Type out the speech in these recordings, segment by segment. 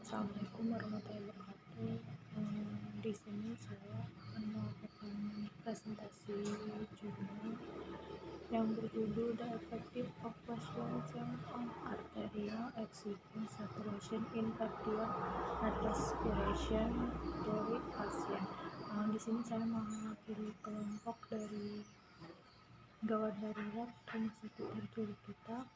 Assalamualaikum warahmatullahi wabarakatuh. Di sini saya akan melakukan presentasi jurnal yang berjudul The Effect of Potassium on Arterial Oxygen Saturation in Cardiac and Respiration dari pasien. Di sini saya mewakili kelompok dari gawat darurat rumah sakit terjadi kita.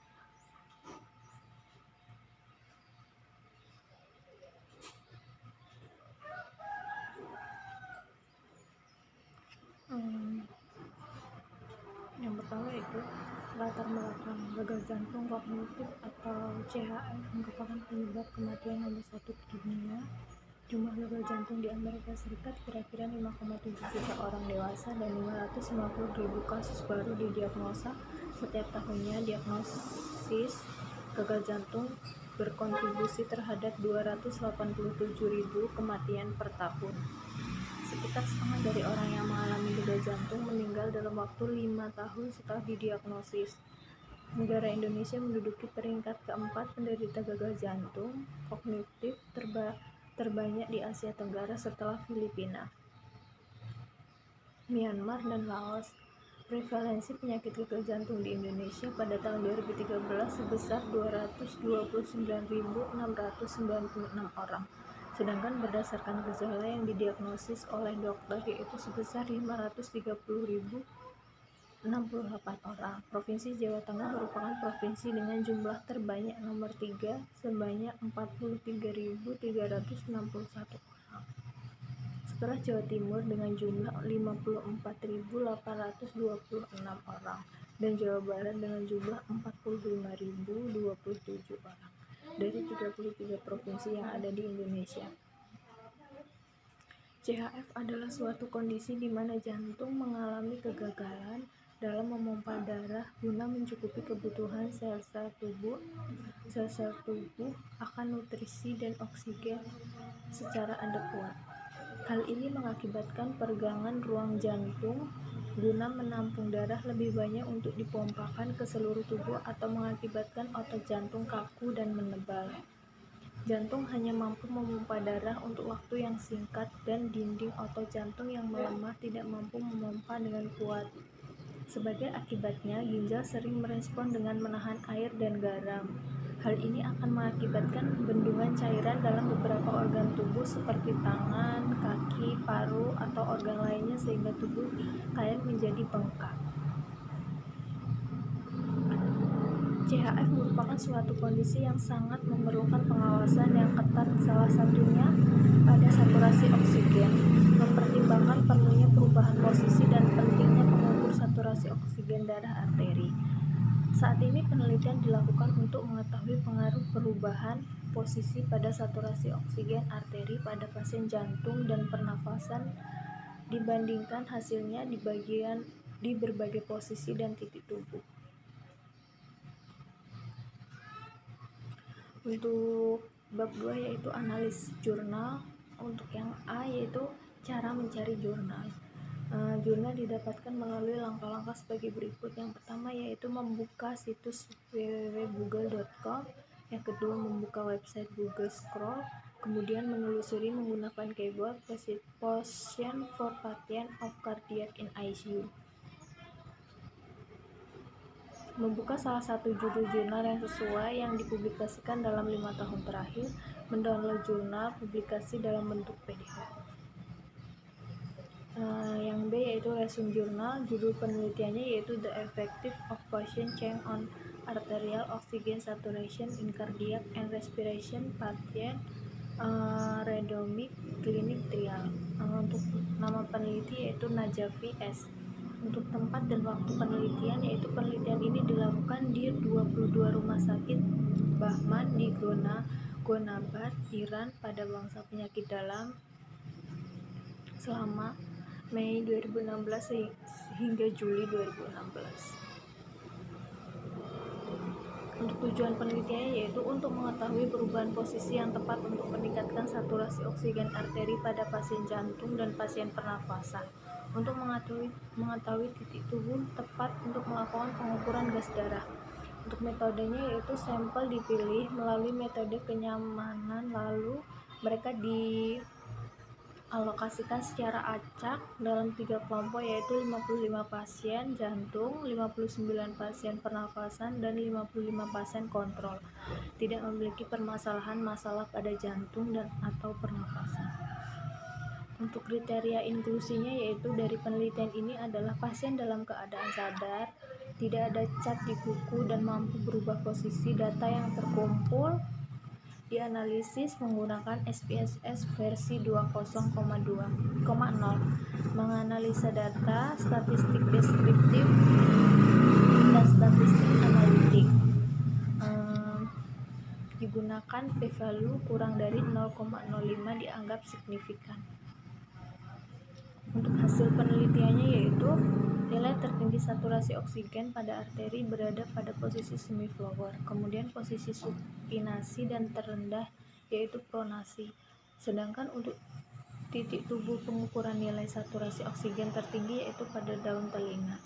Yang pertama yaitu latar belakang gagal jantung kognitif atau CHF merupakan penyebab kematian nomor 1 di dunia. Jumlah gagal jantung di Amerika Serikat kira-kira 5,7 juta orang dewasa dan 550.000 kasus baru didiagnosa setiap tahunnya. Diagnosis gagal jantung berkontribusi terhadap 287.000 kematian per tahun. Sekitar setengah dari orang yang mengalami gagal jantung meninggal dalam waktu 5 tahun setelah didiagnosis. Negara Indonesia menduduki peringkat keempat penderita gagal jantung kognitif terbanyak di Asia Tenggara setelah Filipina, Myanmar, dan Laos. Prevalensi penyakit gagal jantung di Indonesia pada tahun 2013 sebesar 229.696 orang. Sedangkan berdasarkan gejala yang didiagnosis oleh dokter yaitu sebesar 530.068 orang. Provinsi Jawa Tengah merupakan provinsi dengan jumlah terbanyak nomor 3 sebanyak 43.361 orang. Setelah Jawa Timur dengan jumlah 54.826 orang dan Jawa Barat dengan jumlah 45.027 orang dari 33 provinsi yang ada di Indonesia. CHF adalah suatu kondisi di mana jantung mengalami kegagalan dalam memompa darah guna mencukupi kebutuhan sel-sel tubuh akan nutrisi dan oksigen secara adekuat. Hal ini mengakibatkan peregangan ruang jantung guna menampung darah lebih banyak untuk dipompakan ke seluruh tubuh atau mengakibatkan otot jantung kaku dan menebal. Jantung hanya mampu memompa darah untuk waktu yang singkat dan dinding otot jantung yang melemah tidak mampu memompa dengan kuat. Sebagai akibatnya, ginjal sering merespon dengan menahan air dan garam. Hal ini akan mengakibatkan bendungan cairan dalam beberapa organ tubuh seperti tangan, kaki, paru, atau organ lainnya sehingga tubuh kalian menjadi bengkak. CHF merupakan suatu kondisi yang sangat memerlukan pengawasan yang ketat, salah satunya pada saturasi oksigen. Mempertimbangkan perlunya perubahan posisi dan pentingnya pengukur saturasi oksigen darah arteri. Saat ini penelitian dilakukan untuk mengetahui pengaruh perubahan posisi pada saturasi oksigen arteri pada pasien jantung dan pernafasan dibandingkan hasilnya di berbagai posisi dan titik tubuh. Untuk bab 2 yaitu analis jurnal. Untuk yang A yaitu cara mencari jurnal. Jurnal didapatkan melalui langkah-langkah sebagai berikut. Yang pertama yaitu membuka situs www.google.com. Yang kedua membuka website Google Scroll. Kemudian menelusuri menggunakan keyword Patient for Patient of Cardiac in ICU. Membuka salah satu judul jurnal yang sesuai yang dipublikasikan dalam 5 tahun terakhir. Mendownload jurnal publikasi dalam bentuk PDF. Yang B yaitu resume jurnal. Judul penelitiannya yaitu The Effect of Potassium Change on Arterial Oxygen Saturation in Cardiac and Respiration Patient Randomic Clinic Trial. Untuk nama peneliti yaitu Najafi S. Untuk tempat dan waktu penelitian yaitu penelitian ini dilakukan di 22 rumah sakit Bahman di Gonabad, Iran pada bangsa penyakit dalam selama Mei 2016 hingga Juli 2016. Untuk tujuan penelitiannya yaitu untuk mengetahui perubahan posisi yang tepat untuk meningkatkan saturasi oksigen arteri pada pasien jantung dan pasien pernafasan, untuk mengetahui titik tubuh tepat untuk melakukan pengukuran gas darah, Untuk metodenya yaitu sampel dipilih melalui metode kenyamanan, lalu mereka dialokasikan secara acak dalam 3 kelompok, yaitu 55 pasien jantung, 59 pasien pernafasan, dan 55 pasien kontrol tidak memiliki permasalahan masalah pada jantung dan atau pernafasan. Untuk kriteria inklusinya yaitu dari penelitian ini adalah pasien dalam keadaan sadar, tidak ada cat di kuku, dan mampu berubah posisi. Data yang terkumpul dianalisis menggunakan SPSS versi 20,0, menganalisa data, statistik deskriptif, dan statistik analitik. Digunakan p-value kurang dari 0,05 dianggap signifikan. Untuk hasil penelitiannya yaitu nilai tertinggi saturasi oksigen pada arteri berada pada posisi semi-flower, kemudian posisi supinasi, dan terendah yaitu pronasi. Sedangkan untuk titik tubuh pengukuran nilai saturasi oksigen tertinggi yaitu pada daun telinga.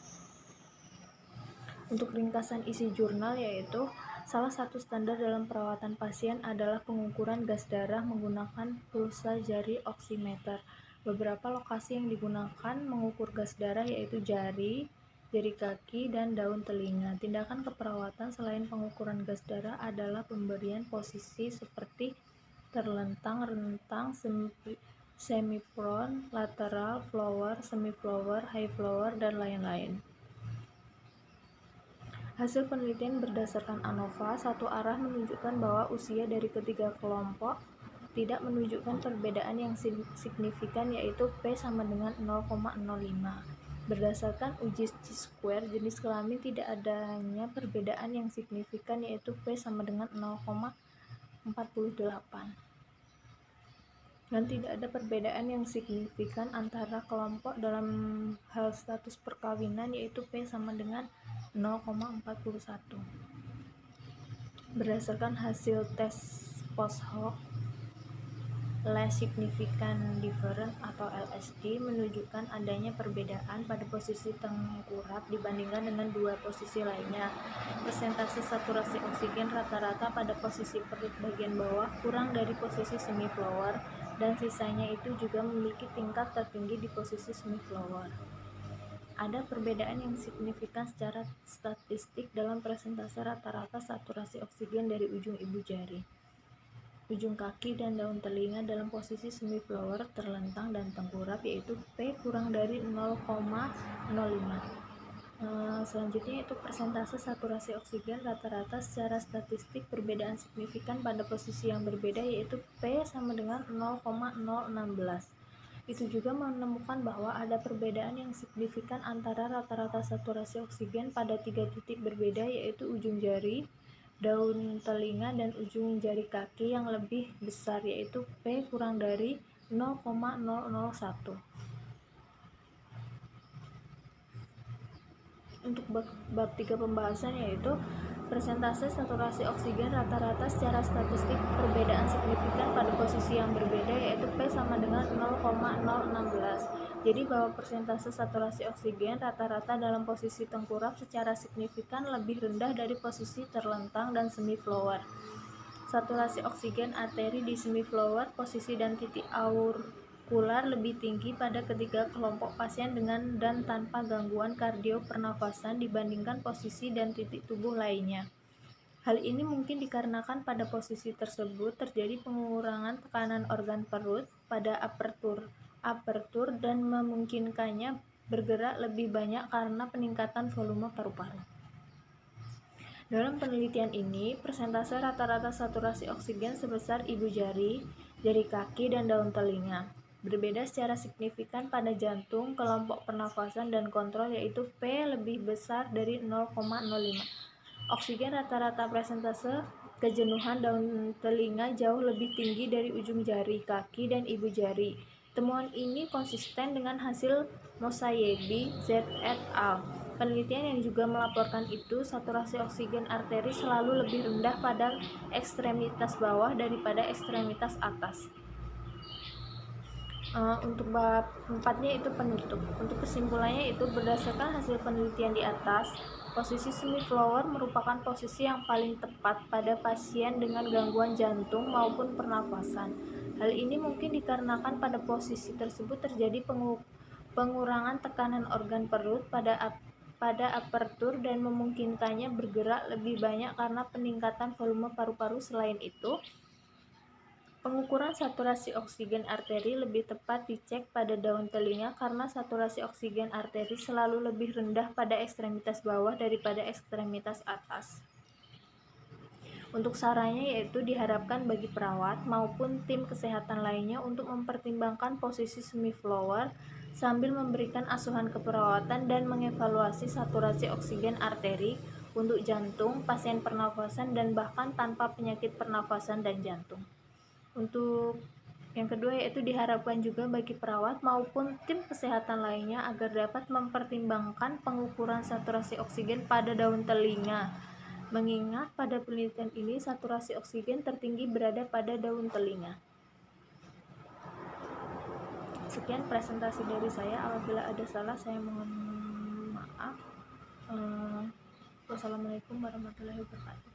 Untuk ringkasan isi jurnal yaitu salah satu standar dalam perawatan pasien adalah pengukuran gas darah menggunakan pulsa jari oximeter. Beberapa lokasi yang digunakan mengukur gas darah yaitu jari kaki, dan daun telinga. Tindakan keperawatan selain pengukuran gas darah adalah pemberian posisi seperti terlentang, rentang, semi-prone, lateral, flower, semi-flower, high flower, dan lain-lain. Hasil penelitian berdasarkan ANOVA satu arah menunjukkan bahwa usia dari ketiga kelompok tidak menunjukkan perbedaan yang signifikan, yaitu P sama dengan 0,05. Berdasarkan uji chi-square jenis kelamin tidak adanya perbedaan yang signifikan, yaitu P sama dengan 0,48. Dan tidak ada perbedaan yang signifikan antara kelompok dalam hal status perkawinan, yaitu P sama dengan 0,41. Berdasarkan hasil tes post hoc, less significant difference atau LSD menunjukkan adanya perbedaan pada posisi tengkurap dibandingkan dengan dua posisi lainnya. Persentase saturasi oksigen rata-rata pada posisi perut bagian bawah kurang dari posisi semi-flower, dan sisanya itu juga memiliki tingkat tertinggi di posisi semi-flower. Ada perbedaan yang signifikan secara statistik dalam persentase rata-rata saturasi oksigen dari ujung ibu jari, ujung kaki, dan daun telinga dalam posisi semi-flower, terlentang, dan tengkurap, yaitu P kurang dari 0,05. Selanjutnya yaitu persentase saturasi oksigen rata-rata secara statistik perbedaan signifikan pada posisi yang berbeda, yaitu P sama dengan 0,016. Itu juga menemukan bahwa ada perbedaan yang signifikan antara rata-rata saturasi oksigen pada 3 titik berbeda, yaitu ujung jari, daun telinga, dan ujung jari kaki yang lebih besar, yaitu P kurang dari 0,001. Untuk bab 3 pembahasan yaitu persentase saturasi oksigen rata-rata secara statistik perbedaan signifikan pada posisi yang berbeda, yaitu P sama dengan 0,016. Jadi bahwa persentase saturasi oksigen rata-rata dalam posisi tengkurap secara signifikan lebih rendah dari posisi terlentang dan semi-flower. Saturasi oksigen arteri di semi-flower, posisi dan titik aurikular lebih tinggi pada ketiga kelompok pasien dengan dan tanpa gangguan kardio pernafasan dibandingkan posisi dan titik tubuh lainnya. Hal ini mungkin dikarenakan pada posisi tersebut terjadi pengurangan tekanan organ perut pada apertur dan memungkinkannya bergerak lebih banyak karena peningkatan volume paru-paru. Dalam penelitian ini, persentase rata-rata saturasi oksigen sebesar ibu jari kaki, dan daun telinga berbeda secara signifikan pada jantung, kelompok pernafasan, dan kontrol, yaitu P lebih besar dari 0,05. Oksigen rata-rata persentase kejenuhan daun telinga jauh lebih tinggi dari ujung jari kaki dan ibu jari. Temuan ini konsisten dengan hasil Mosayebi Z et al. Penelitian yang juga melaporkan itu saturasi oksigen arteri selalu lebih rendah pada ekstremitas bawah daripada ekstremitas atas. Untuk bab 4-nya itu penutup. Untuk kesimpulannya itu berdasarkan hasil penelitian di atas, posisi semi flower merupakan posisi yang paling tepat pada pasien dengan gangguan jantung maupun pernafasan. Hal ini mungkin dikarenakan pada posisi tersebut terjadi pengurangan tekanan organ perut pada apertur dan memungkinkannya bergerak lebih banyak karena peningkatan volume paru-paru. Selain itu, pengukuran saturasi oksigen arteri lebih tepat dicek pada daun telinga karena saturasi oksigen arteri selalu lebih rendah pada ekstremitas bawah daripada ekstremitas atas. Untuk sarannya yaitu diharapkan bagi perawat maupun tim kesehatan lainnya untuk mempertimbangkan posisi semi flower sambil memberikan asuhan keperawatan dan mengevaluasi saturasi oksigen arteri untuk jantung, pasien pernafasan, dan bahkan tanpa penyakit pernafasan dan jantung. Untuk yang kedua yaitu diharapkan juga bagi perawat maupun tim kesehatan lainnya agar dapat mempertimbangkan pengukuran saturasi oksigen pada daun telinga. Mengingat pada penelitian ini saturasi oksigen tertinggi berada pada daun telinga. Sekian presentasi dari saya. Apabila ada salah saya mohon maaf. Wassalamualaikum warahmatullahi wabarakatuh.